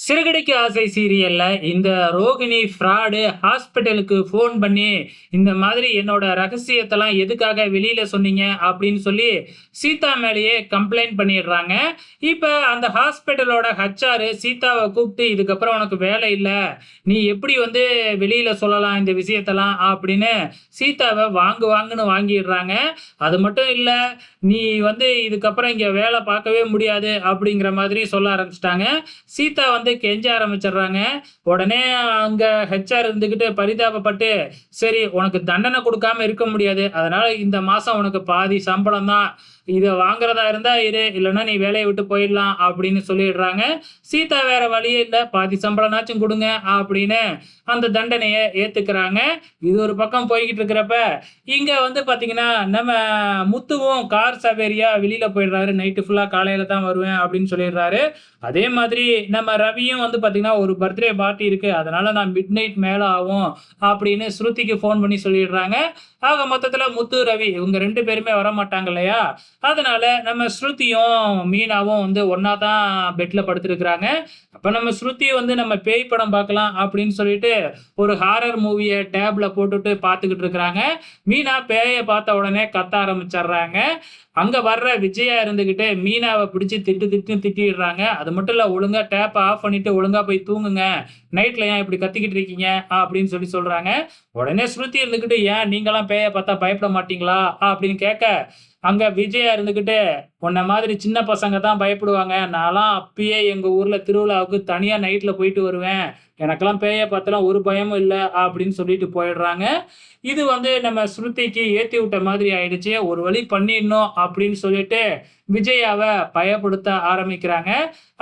சிறகடிக்க ஆசை சீரியல்ல இந்த ரோகிணி ஃப்ராடு ஹாஸ்பிட்டலுக்கு ஃபோன் பண்ணி இந்த மாதிரி என்னோட ரகசியத்தெல்லாம் எதுக்காக வெளியில சொன்னீங்க அப்படின்னு சொல்லி சீதா மேலேயே கம்ப்ளைண்ட் பண்ணிடுறாங்க. இப்ப அந்த ஹாஸ்பிட்டலோட ஹச்ஆர் சீதாவை கூப்பிட்டு இதுக்கப்புறம் உனக்கு வேலை இல்லை, நீ எப்படி வந்து வெளியில சொல்லலாம் இந்த விஷயத்தெல்லாம் அப்படின்னு சீதாவை வாங்குன்னு வாங்கிடுறாங்க. அது மட்டும் இல்ல, நீ வந்து இதுக்கப்புறம் இங்க வேலை பார்க்கவே முடியாது அப்படிங்கிற மாதிரி சொல்ல ஆரம்பிச்சிட்டாங்க. சீதா வந்து கெஞ்ச ஆரம்பிச்சிடுறாங்க. உடனே அங்க ஹெச்ஆர் இருந்துகிட்டு பரிதாபப்பட்டு, சரி உனக்கு தண்டனை கொடுக்காம இருக்க முடியாது, அதனால இந்த மாசம் உனக்கு பாதி சம்பளம் தான், இதை வாங்குறதா இருந்தா இரு, இல்லைன்னா நீ வேலையை விட்டு போயிடலாம் அப்படின்னு சொல்லிடுறாங்க. சீதா வேற வழியே இல்லை, பாதி சம்பளம்னாச்சும் கொடுங்க அப்படின்னு அந்த தண்டனையை ஏத்துக்கிறாங்க. இது ஒரு பக்கம் போய்கிட்டு இருக்கிறப்ப இங்க வந்து பாத்தீங்கன்னா நம்ம முத்துவும் கார் சவேரியா வெளியில போயிடுறாரு. நைட்டு ஃபுல்லா காலையில தான் வருவேன் அப்படின்னு சொல்லிடுறாரு. அதே மாதிரி நம்ம ரவியும் வந்து பாத்தீங்கன்னா ஒரு பர்த்டே பார்ட்டி இருக்கு, அதனால நான் மிட் நைட் மேல ஆகும் அப்படின்னு ஸ்ருதிக்கு ஃபோன் பண்ணி சொல்லிடுறாங்க. ஆக மொத்தத்துல முத்து ரவி இவங்க ரெண்டு பேருமே வர மாட்டாங்க இல்லையா, அதனால நம்ம ஸ்ருதியும் மீனாவும் வந்து ஒன்னா தான் பெட்ல படுத்திருக்கிறாங்க. அப்ப நம்ம ஸ்ருதி வந்து நம்ம பேய் படம் பார்க்கலாம் அப்படின்னு சொல்லிட்டு ஒரு ஹாரர் மூவியை டேப்ல போட்டுட்டு பார்த்துக்கிட்டு இருக்கிறாங்க. மீனா பேயை பார்த்த உடனே கத்த ஆரம்பிச்சிடுறாங்க. அங்க வர்ற விஜயா இருந்துகிட்டு மீனாவை பிடிச்சி திட்டிடுறாங்க. அது மட்டும் இல்ல, ஒழுங்கா டேப்பை ஆஃப் பண்ணிட்டு ஒழுங்கா போய் தூங்குங்க, நைட்ல ஏன் இப்படி கத்திக்கிட்டு இருக்கீங்க அப்படின்னு சொல்றாங்க. உடனே ஸ்ருதி இருந்துகிட்டு, ஏன் நீங்களாம் பேயை பார்த்தா பயப்பட மாட்டீங்களா அப்படின்னு கேட்க, அங்க விஜயா இருந்துகிட்டு, உன்ன மாதிரி சின்ன பசங்க தான் பயப்படுவாங்க, நான்லாம் அப்பயே எங்க ஊர்ல திருவிழாவுக்கு தனியா நைட்ல போயிட்டு வருவேன், எனக்கெல்லாம் பேயை பார்த்தெல்லாம் ஒரு பயமும் இல்லை அப்படின்னு சொல்லிட்டு போயிடுறாங்க. இது வந்து நம்ம ஸ்ருதிக்கு ஏத்தி விட்ட மாதிரி ஆயிடுச்சு. ஒரு வழி பண்ணிடணும் அப்படின்னு சொல்லிட்டு விஜயாவ பயப்படுத்த ஆரம்பிக்கிறாங்க.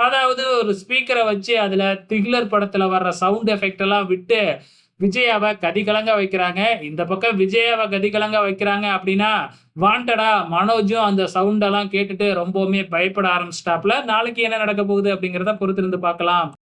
அதாவது ஒரு ஸ்பீக்கரை வச்சு அதுல த்ரில்லர் படத்துல வர்ற சவுண்ட் எஃபெக்ட் எல்லாம் விட்டு விஜயாவ கதிகலங்க வைக்கிறாங்க. இந்த பக்கம் விஜயாவ கதிகலங்க வைக்கிறாங்க அப்படின்னா வாண்டடா மனோஜும் அந்த சவுண்ட் எல்லாம் கேட்டுட்டு ரொம்பவுமே பயப்பட ஆரம்பிச்சிட்டாப்ல. நாளைக்கு என்ன நடக்க போகுது அப்படிங்கிறத பொறுத்திருந்து பார்க்கலாம்.